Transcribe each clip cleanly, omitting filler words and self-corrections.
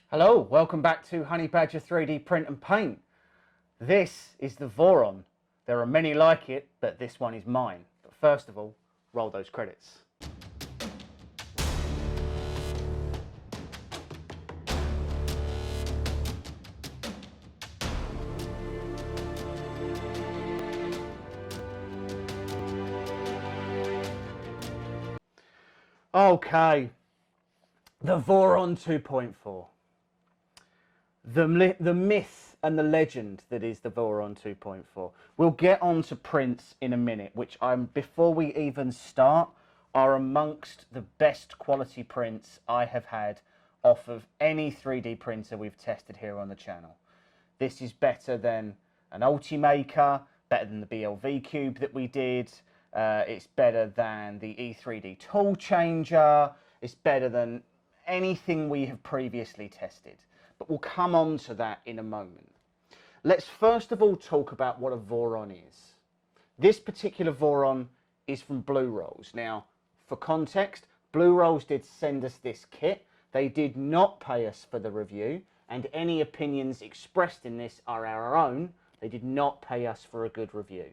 Hello, welcome back to Honey Badger 3D Print and Paint. This is the Voron. There are many like it, but this one is mine. But first of all, roll those credits. Okay, the Voron 2.4. The myth and the legend that is the Voron 2.4. We'll get on to prints in a minute, which before we even start, are amongst the best quality prints I have had off of any 3D printer we've tested here on the channel. This is better than an Ultimaker, better than the BLV Cube that we did. It's better than the E3D Tool Changer. It's better than anything we have previously tested. But we'll come on to that in a moment. Let's first of all talk about what a Voron is. This particular Voron is from blurolls. Now, for context, blurolls did send us this kit. They did not pay us for the review, and any opinions expressed in this are our own. They did not pay us for a good review.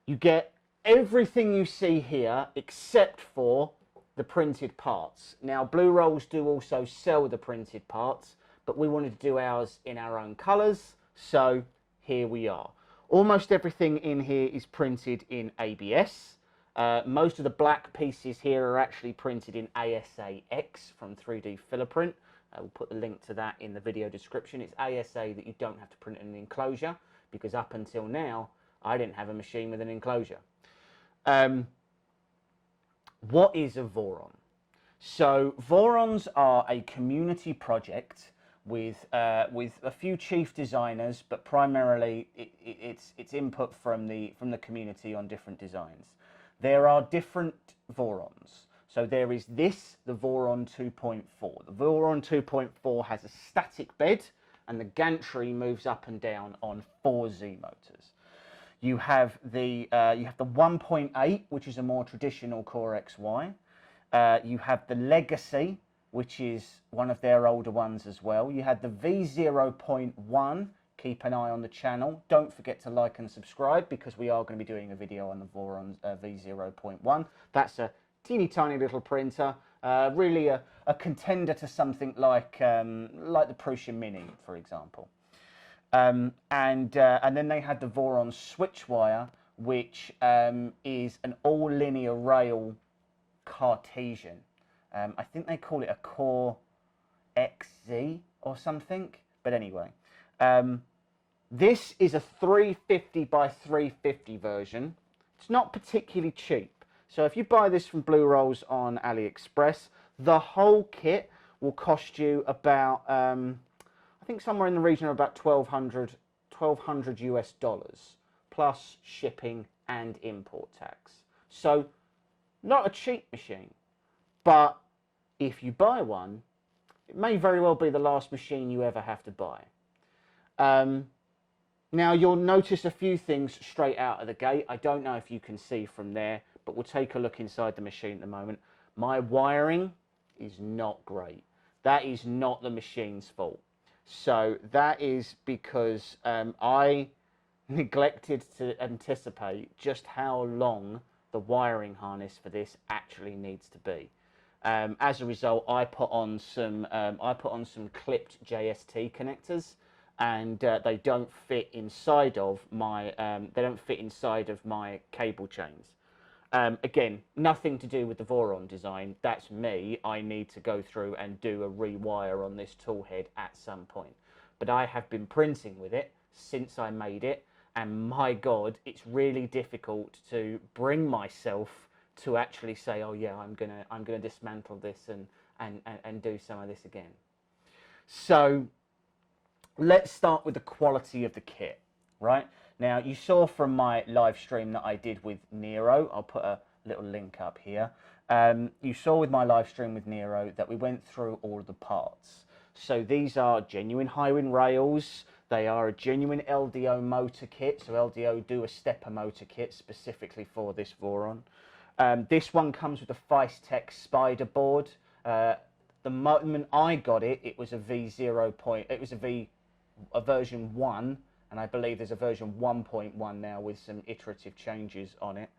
You get everything you see here except for the printed parts. Now, blurolls do also sell the printed parts, but we wanted to do ours in our own colours, so here we are. Almost everything in here is printed in ABS. Most of the black pieces here are actually printed in ASA-X from 3D Filament. We'll put the link to that in the video description. It's ASA that you don't have to print in an enclosure, because up until now, I didn't have a machine with an enclosure. What is a Voron? So Vorons are a community project with a few chief designers, but primarily it's input from the community on different designs. There are different Vorons. So there is this, the Voron 2.4. The Voron 2.4 has a static bed, and the gantry moves up and down on 4 Z motors. You have the 1.8, which is a more traditional Core XY. You have the Legacy, which is one of their older ones as well. You had the V0.1. Keep an eye on the channel. Don't forget to like and subscribe, because we are going to be doing a video on the Voron V0.1. That's a teeny tiny little printer, really a contender to something like the Prussian Mini, for example. And then they had the Voron Switchwire, which is an all-linear rail Cartesian. I think they call it a Core XZ or something. But anyway, this is a 350 by 350 version. It's not particularly cheap. So if you buy this from blurolls on AliExpress, the whole kit will cost you about I think somewhere in the region of about $1,200 US plus shipping and import tax. So not a cheap machine, but if you buy one, it may very well be the last machine you ever have to buy. Now you'll notice a few things straight out of the gate. I don't know if you can see from there, but we'll take a look inside the machine at the moment. My wiring is not great. That is not the machine's fault. So that is because I neglected to anticipate just how long the wiring harness for this actually needs to be. As a result, I put on some clipped JST connectors, and they don't fit inside of my cable chains. Again, nothing to do with the Voron design. That's me. I need to go through and do a rewire on this tool head at some point. But I have been printing with it since I made it, and my God, it's really difficult to bring myself to actually say, oh yeah, I'm gonna dismantle this and do some of this again. So let's start with the quality of the kit, right? Now, you saw from my live stream that I did with Nero, I'll put a little link up here. You saw with my live stream with Nero that we went through all of the parts. So these are genuine high-wind rails. They are a genuine LDO motor kit. So LDO do a stepper motor kit specifically for this Voron. This one comes with a Feistek spider board. The moment I got it, it was a V0 point. It was a version 1, and I believe there's a version 1.1 now with some iterative changes on it.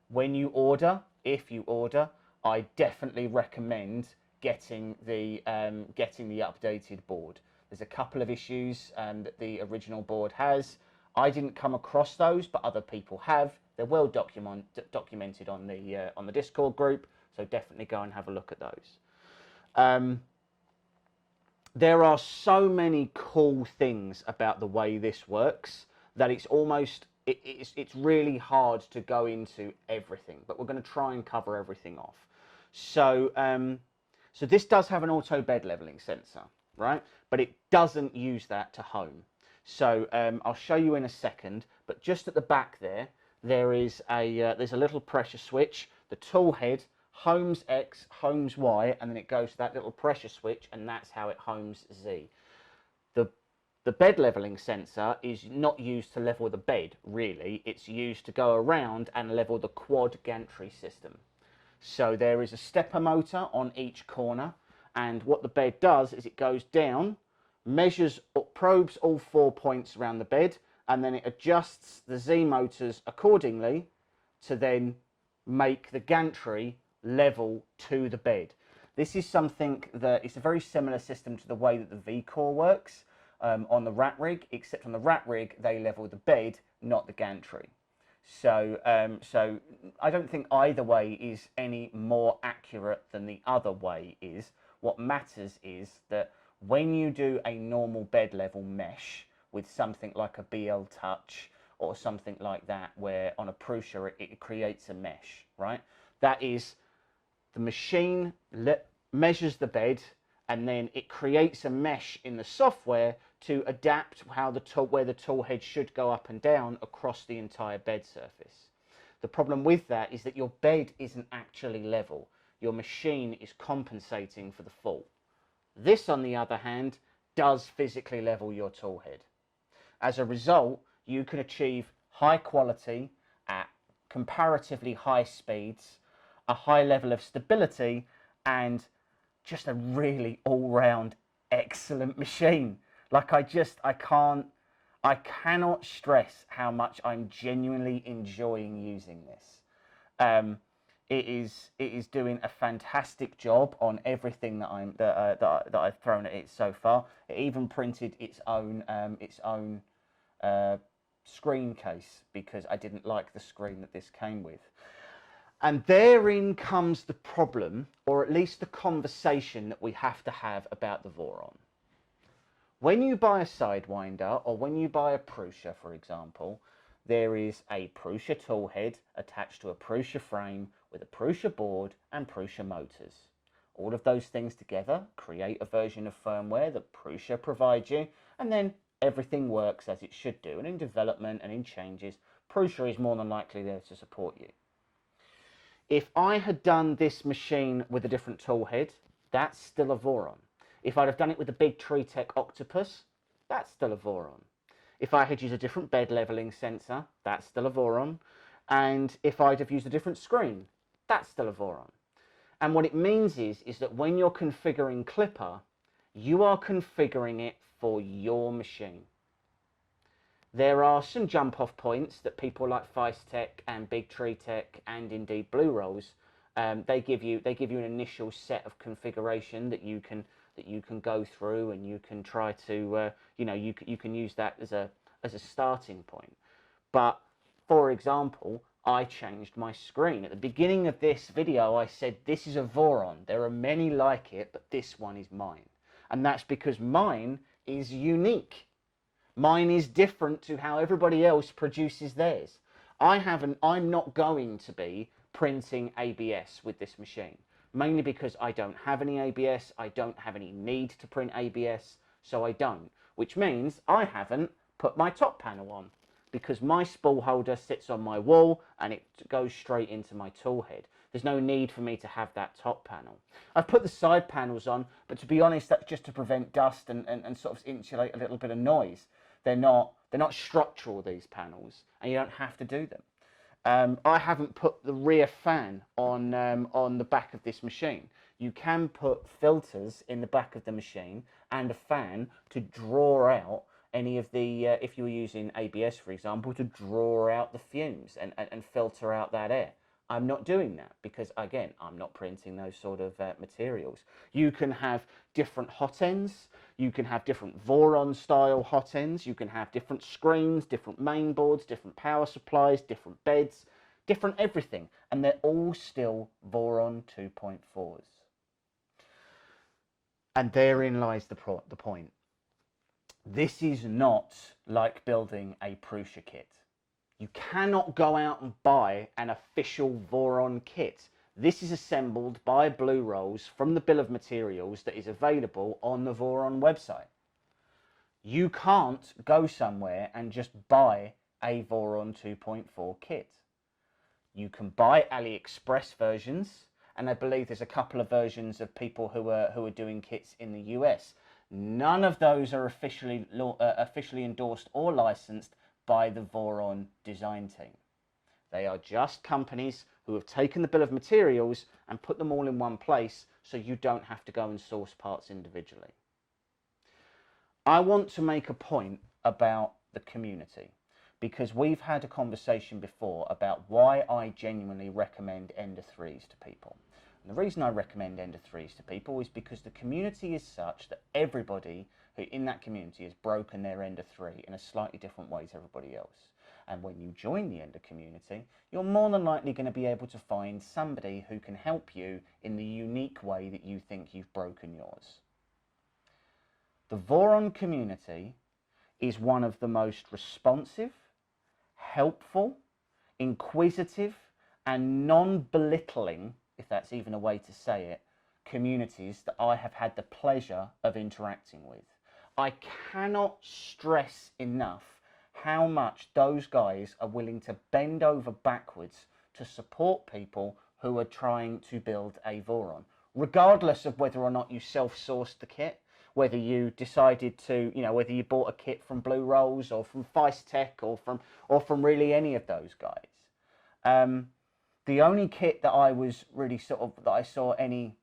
When you order, if you order, I definitely recommend getting the updated board. There's a couple of issues that the original board has. I didn't come across those, but other people have. They're well documented on the Discord group, so definitely go and have a look at those. There are so many cool things about the way this works that it's almost it's really hard to go into everything, but we're going to try and cover everything off. So so this does have an auto bed leveling sensor, right? But it doesn't use that to home. So I'll show you in a second, but just at the back there is there's a little pressure switch. The tool head homes X, homes Y, and then it goes to that little pressure switch, and that's how it homes Z. The bed leveling sensor is not used to level the bed, really. It's used to go around and level the quad gantry system. So there is a stepper motor on each corner, and what the bed does is it goes down, measures, probes all 4 points around the bed, and then it adjusts the Z motors accordingly to then make the gantry level to the bed. This is something that it's a very similar system to the way that the V-Core works on the rat rig, except on the rat rig they level the bed, not the gantry. So so I don't think either way is any more accurate than the other way is. What matters is that when you do a normal bed level mesh with something like a BL Touch or something like that, where on a Prusa it creates a mesh, right? That is, the machine measures the bed, and then it creates a mesh in the software to adapt where the tool head should go up and down across the entire bed surface. The problem with that is that your bed isn't actually level. Your machine is compensating for the fall. This, on the other hand, does physically level your tool head. As a result, you can achieve high quality at comparatively high speeds, a high level of stability, and just a really all-round excellent machine. Like I cannot stress how much I'm genuinely enjoying using this. It is doing a fantastic job on everything that I've thrown at it so far. It even printed its own screen case because I didn't like the screen that this came with. And therein comes the problem, or at least the conversation that we have to have about the Voron. When you buy a Sidewinder, or when you buy a Prusa, for example, there is a Prusa tool head attached to a Prusa frame with a Prusa board and Prusa motors. All of those things together create a version of firmware that Prusa provides you, and then everything works as it should do. And in development and in changes, Prusa is more than likely there to support you. If I had done this machine with a different tool head, that's still a Voron. If I'd have done it with a big Tritech Octopus, that's still a Voron. If I had used a different bed leveling sensor, that's still a Voron. And if I'd have used a different screen, that's still a Voron. And what it means is that when you're configuring Clipper, you are configuring it for your machine. There are some jump-off points that people like Feistek and Big Tritech and indeed blurolls, they give you an initial set of configuration that you can go through, and you can try to you can use that as a starting point. But for example, I changed my screen. At the beginning of this video, I said this is a Voron. There are many like it, but this one is mine. And that's because mine is unique. Mine is different to how everybody else produces theirs. I'm not going to be printing ABS with this machine, mainly because I don't have any ABS, I don't have any need to print ABS, so I don't, which means I haven't put my top panel on, because my spool holder sits on my wall and it goes straight into my tool head. There's no need for me to have that top panel. I've put the side panels on, but to be honest, that's just to prevent dust and sort of insulate a little bit of noise. They're not structural, these panels, and you don't have to do them. I haven't put the rear fan on the back of this machine. you can put filters in the back of the machine and a fan to draw out any of the, if you were using ABS, for example, to draw out the fumes and filter out that air. I'm not doing that because, again, I'm not printing those sort of materials. You can have different hot ends. You can have different Voron style hot ends. You can have different screens, different main boards, different power supplies, different beds, different everything. And they're all still Voron 2.4s. And therein lies the point. This is not like building a Prusa kit. You cannot go out and buy an official Voron kit. This is assembled by blurolls from the bill of materials that is available on the Voron website. You can't go somewhere and just buy a Voron 2.4 kit. You can buy AliExpress versions, and I believe there's a couple of versions of people who are doing kits in the US. None of those are officially endorsed or licensed by the Voron design team. They are just companies who have taken the bill of materials and put them all in one place so you don't have to go and source parts individually. I want to make a point about the community because we've had a conversation before about why I genuinely recommend Ender 3s to people. And the reason I recommend Ender 3s to people is because the community is such that everybody who in that community has broken their Ender 3 in a slightly different way to everybody else. And when you join the Ender community, you're more than likely going to be able to find somebody who can help you in the unique way that you think you've broken yours. The Voron community is one of the most responsive, helpful, inquisitive, and non-belittling, if that's even a way to say it, communities that I have had the pleasure of interacting with. I cannot stress enough how much those guys are willing to bend over backwards to support people who are trying to build a Voron, regardless of whether or not you self-sourced the kit, whether you decided to, whether you bought a kit from blurolls or from Tech or from really any of those guys. The only kit that I was really that I saw any,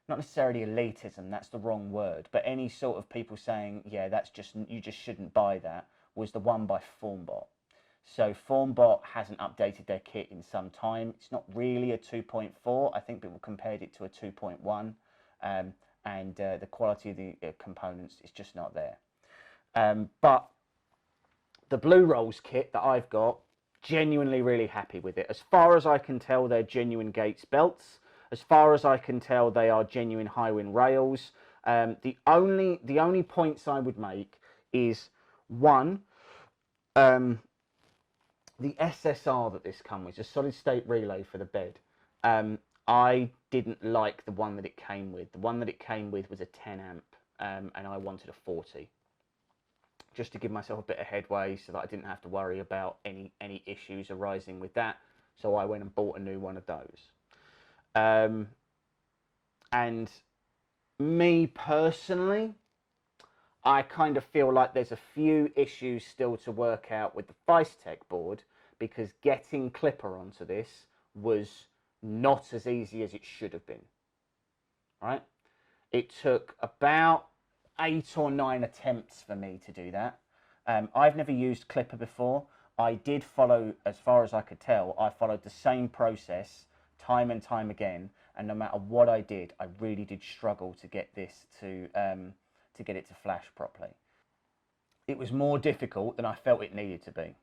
not necessarily elitism, that's the wrong word, but any sort of people saying, yeah, you just shouldn't buy that, was the one by Filament. So Filament hasn't updated their kit in some time. It's not really a 2.4. I think people compared it to a 2.1, and the quality of the components is just not there. But the blurolls kit that I've got, genuinely really happy with it. As far as I can tell, they're genuine Gates belts. As far as I can tell, they are genuine Highwind rails. The only points I would make is, one, the SSR that this comes with, a solid state relay for the bed. I didn't like the one that it came with. The one that it came with was a 10 amp, and I wanted a 40. Just to give myself a bit of headway so that I didn't have to worry about any issues arising with that. So I went and bought a new one of those. And me personally, I kind of feel like there's a few issues still to work out with the Tech board, because getting Clipper onto this was not as easy as it should have been. Right? It took about 8 or 9 attempts for me to do that. I've never used Clipper before. I did follow, as far as I could tell, I followed the same process time and time again, and no matter what I did, I really did struggle to get this to get it to flash properly. It was more difficult than I felt it needed to be,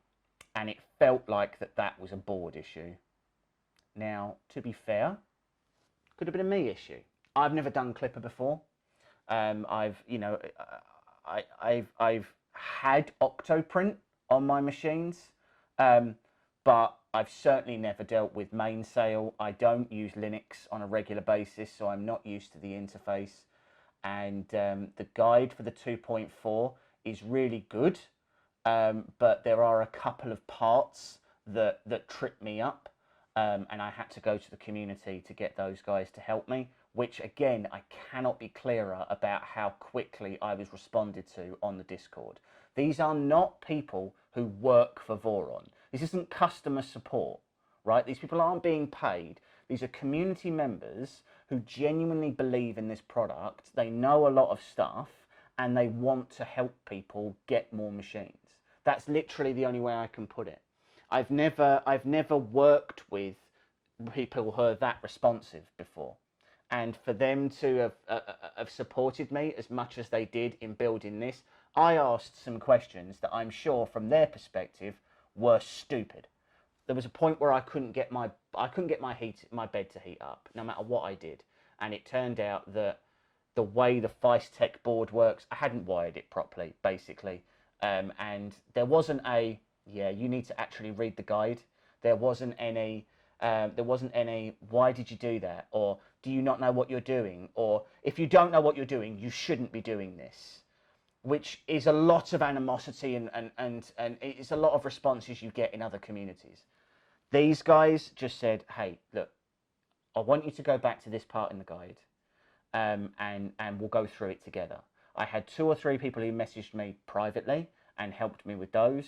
and it felt like that was a board issue. Now, to be fair, could have been a me issue. I've never done Clipper before. I've had Octoprint on my machines, but I've certainly never dealt with Mainsail. I don't use Linux on a regular basis, so I'm not used to the interface. And the guide for the 2.4 is really good, but there are a couple of parts that trip me up, and I had to go to the community to get those guys to help me, which again, I cannot be clearer about how quickly I was responded to on the Discord. These are not people who work for Voron. This isn't customer support, right? These people aren't being paid. These are community members who genuinely believe in this product. They know a lot of stuff and they want to help people get more machines. That's literally the only way I can put it. I've never worked with people who are that responsive before, and for them to have supported me as much as they did in building this, I asked some questions that I'm sure from their perspective were stupid. There was a point where I couldn't get my bed to heat up no matter what I did, and it turned out that the way the Feistek board works, I hadn't wired it properly basically, and there wasn't a you need to actually read the guide. There wasn't any why did you do that, or do you not know what you're doing, or if you don't know what you're doing you shouldn't be doing this, which is a lot of animosity and it's a lot of responses you get in other communities. These guys just said, hey, look, I want you to go back to this part in the guide, and we'll go through it together. I had 2 or 3 people who messaged me privately and helped me with those.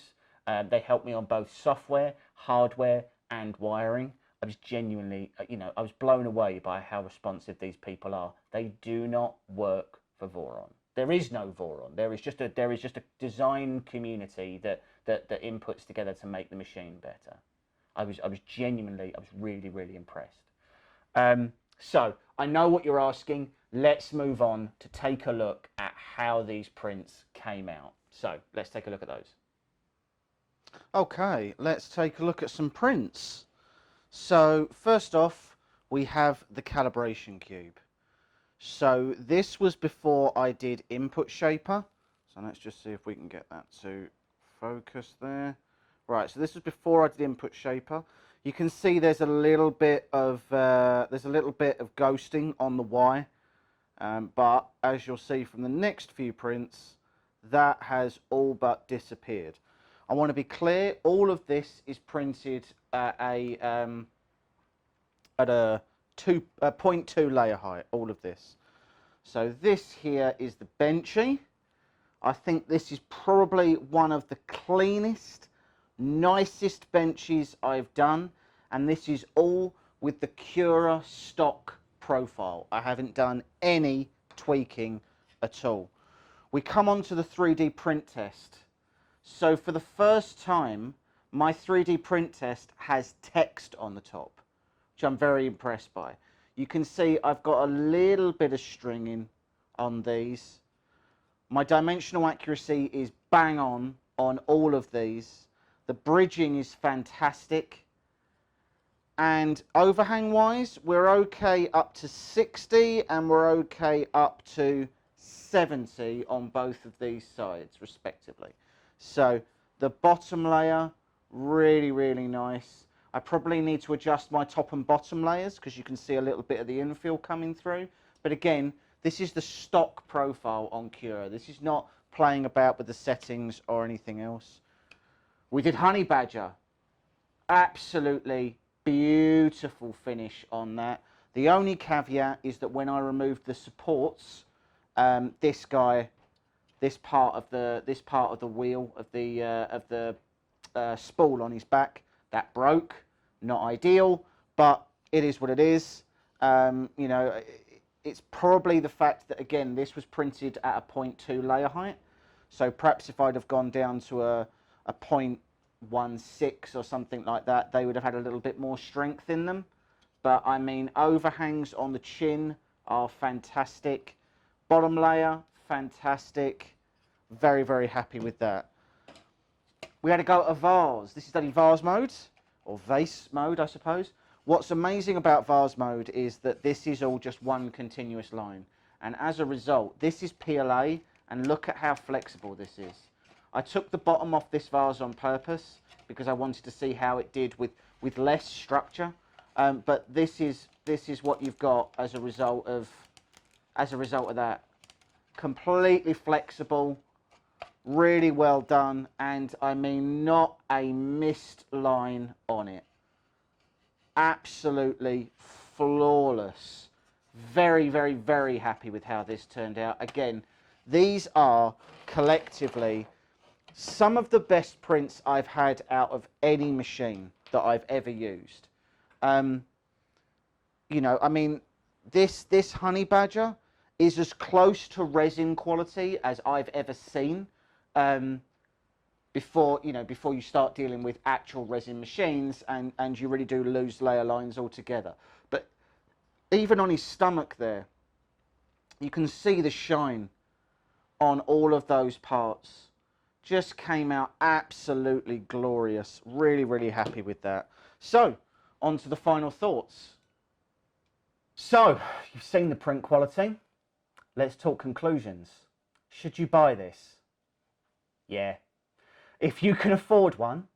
They helped me on both software, hardware, and wiring. I was genuinely, I was blown away by how responsive these people are. They do not work for Voron. There is no Voron. There is just a design community that inputs together to make the machine better. I was really, really impressed. So I know what you're asking. Let's move on to take a look at how these prints came out. So let's take a look at those. Okay, let's take a look at some prints. So first off, we have the calibration cube. So this was before I did input shaper. So let's just see if we can get that to focus there. Right, so this was before I did input shaper. You can see there's a little bit of ghosting on the Y, but as you'll see from the next few prints, that has all but disappeared. I want to be clear, all of this is printed at a 0.2 layer height, all of this. So this here is the benchy. I think this is probably one of the cleanest, nicest benches I've done, and this is all with the Cura stock profile. I haven't done any tweaking at all. We come on to the 3D print test. So for the first time, my 3D print test has text on the top, which I'm very impressed by. You can see I've got a little bit of stringing on these. My dimensional accuracy is bang on all of these. The bridging is fantastic. And overhang wise, we're okay up to 60 and we're okay up to 70 on both of these sides respectively. So the bottom layer, really, really nice. I probably need to adjust my top and bottom layers because you can see a little bit of the infill coming through. But again, this is the stock profile on Cura. This is not playing about with the settings or anything else. We did Honey Badger. Absolutely beautiful finish on that. The only caveat is that when I removed the supports, this part of the wheel of the spool on his back, that broke. Not ideal, but it is what it is. You know, it's probably the fact that, again, this was printed at a 0.2 layer height. So perhaps if I'd have gone down to a 0.16 or something like that, they would have had a little bit more strength in them. But I mean, overhangs on the chin are fantastic. Bottom layer, fantastic. Very, very happy with that. We had to go to vase. This is done in vase mode, or vase mode, I suppose. What's amazing about vase mode is that this is all just one continuous line. And as a result, this is PLA, and look at how flexible this is. I took the bottom off this vase on purpose because I wanted to see how it did with less structure. But this is what you've got as a result of that. Completely flexible, really well done, and I mean not a missed line on it. Absolutely flawless. Very, very, very happy with how this turned out. Again, these are collectively some of the best prints I've had out of any machine that I've ever used. You know, I mean, this honey badger is as close to resin quality as I've ever seen. Before you start dealing with actual resin machines, and you really do lose layer lines altogether. But even on his stomach there, you can see the shine on all of those parts. Just came out absolutely glorious. Really, really happy with that. So, on to the final thoughts. So, you've seen the print quality. Let's talk conclusions. Should you buy this? Yeah. If you can afford one,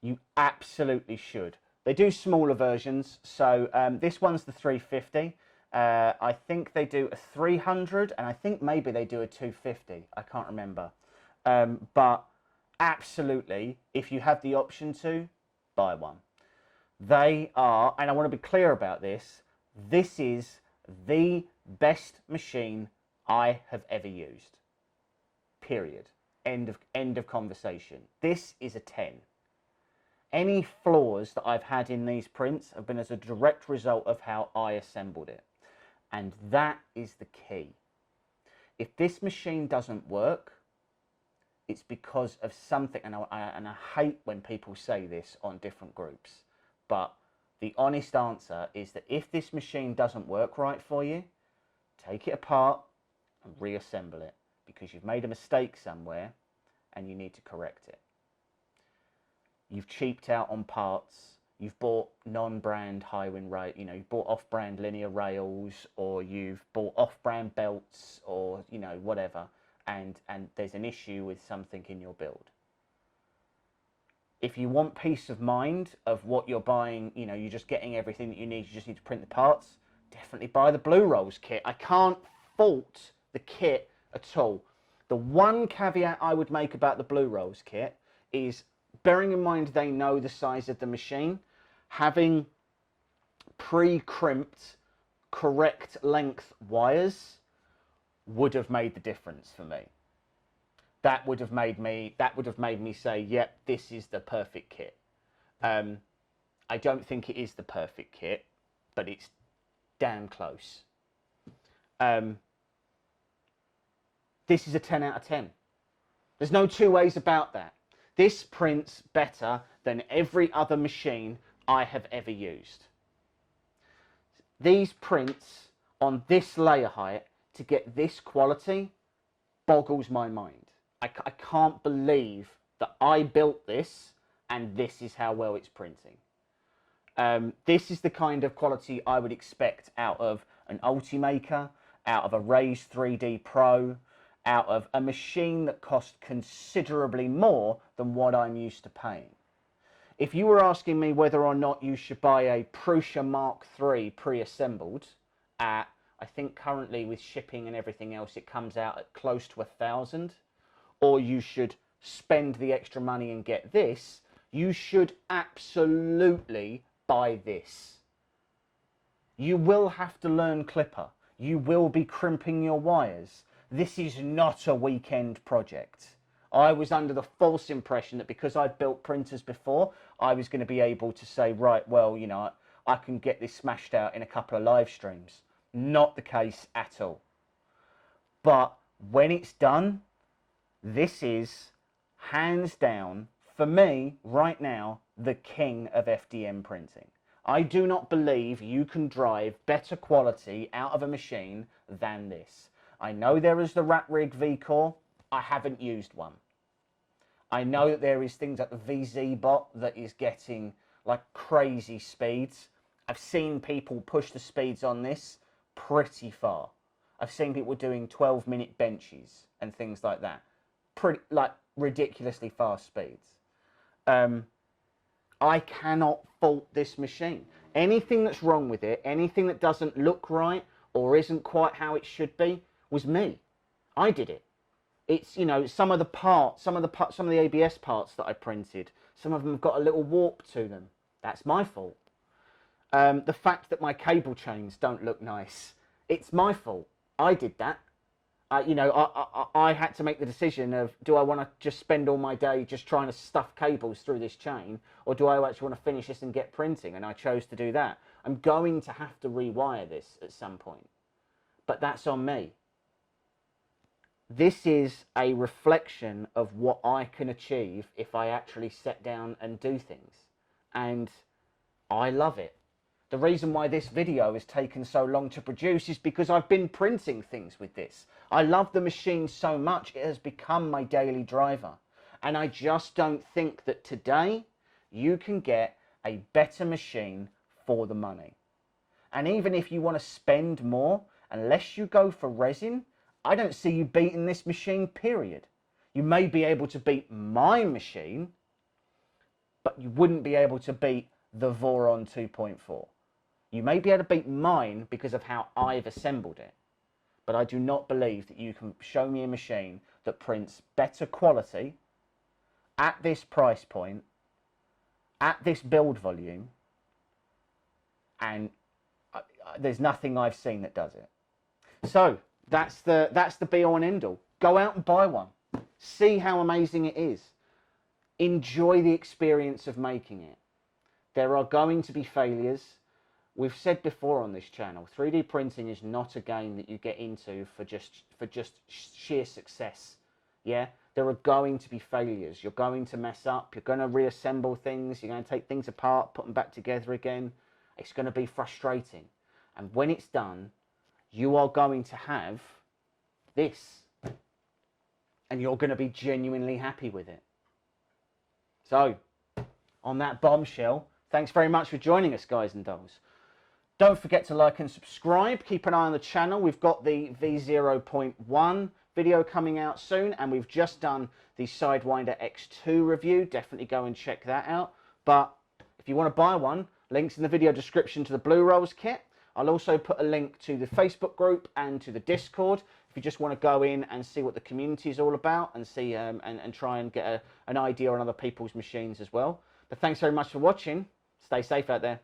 you absolutely should. They do smaller versions, so this one's the 350. I think they do a 300, and I think maybe they do a 250. I can't remember. But absolutely, if you have the option to, buy one. They are, and I want to be clear about this, this is the best machine I have ever used. Period. End of conversation. This is a 10. Any flaws that I've had in these prints have been as a direct result of how I assembled it. And that is the key. If this machine doesn't work, it's because of something, and I hate when people say this on different groups, but the honest answer is that if this machine doesn't work right for you, take it apart and reassemble it, because you've made a mistake somewhere and you need to correct it. You've cheaped out on parts, you've bought non-brand high-wind rail, you've bought off-brand linear rails, or you've bought off-brand belts, or whatever, and there's an issue with something in your build. If you want peace of mind of what you're buying, you're just getting everything that you need, you just need to print the parts, definitely buy the blurolls kit. I can't fault the kit at all. The one caveat I would make about the blurolls kit is, bearing in mind they know the size of the machine, having pre-crimped correct length wires would have made the difference for me. That would have made me say, yep, this is the perfect kit. I don't think it is the perfect kit, but it's damn close. This is a 10 out of 10. There's no two ways about that. This prints better than every other machine I have ever used. These prints on this layer height to get this quality boggles my mind. I can't believe that I built this and this is how well it's printing. This is the kind of quality I would expect out of an Ultimaker, out of a Raise 3D Pro, out of a machine that cost considerably more than what I'm used to paying. If you were asking me whether or not you should buy a Prusa Mark III pre-assembled at, I think currently with shipping and everything else, it comes out at close to 1,000, or you should spend the extra money and get this, you should absolutely buy this. You will have to learn Clipper. You will be crimping your wires. This is not a weekend project. I was under the false impression that because I'd built printers before, I was going to be able to say, right, well, I can get this smashed out in a couple of live streams. Not the case at all. But when it's done, this is, hands down, for me, right now, the king of FDM printing. I do not believe you can drive better quality out of a machine than this. I know there is the Rat Rig V-Core. I haven't used one. I know that there is things like the VZ bot that is getting like crazy speeds. I've seen people push the speeds on this pretty far. I've seen people doing 12-minute benches and things like that. Pretty, like, ridiculously fast speeds. I cannot fault this machine. Anything that's wrong with it, anything that doesn't look right or isn't quite how it should be, was me. I did it. It's, some of the parts, some of the ABS parts that I printed, some of them have got a little warp to them. That's my fault. The fact that my cable chains don't look nice, it's my fault. I did that. You know, I had to make the decision of, do I want to just spend all my day just trying to stuff cables through this chain, or do I actually want to finish this and get printing? And I chose to do that. I'm going to have to rewire this at some point, but that's on me. This is a reflection of what I can achieve if I actually sit down and do things, and I love it. The reason why this video has taken so long to produce is because I've been printing things with this. I love the machine so much, it has become my daily driver. And I just don't think that today you can get a better machine for the money. And even if you want to spend more, unless you go for resin, I don't see you beating this machine, period. You may be able to beat my machine, but you wouldn't be able to beat the Voron 2.4. You may be able to beat mine because of how I've assembled it, but I do not believe that you can show me a machine that prints better quality at this price point, at this build volume, and there's nothing I've seen that does it. So that's the be all and end all. Go out and buy one. See how amazing it is. Enjoy the experience of making it. There are going to be failures. We've said before on this channel, 3D printing is not a game that you get into for just sheer success. Yeah, there are going to be failures. You're going to mess up. You're going to reassemble things. You're going to take things apart, put them back together again. It's going to be frustrating. And when it's done, you are going to have this. And you're going to be genuinely happy with it. So, on that bombshell, thanks very much for joining us, guys and dolls. Don't forget to like and subscribe. Keep an eye on the channel. We've got the V0.1 video coming out soon, and we've just done the Sidewinder X2 review. Definitely go and check that out. But if you want to buy one, links in the video description to the blurolls kit. I'll also put a link to the Facebook group and to the Discord if you just want to go in and see what the community is all about and see and try and get an idea on other people's machines as well. But thanks very much for watching. Stay safe out there.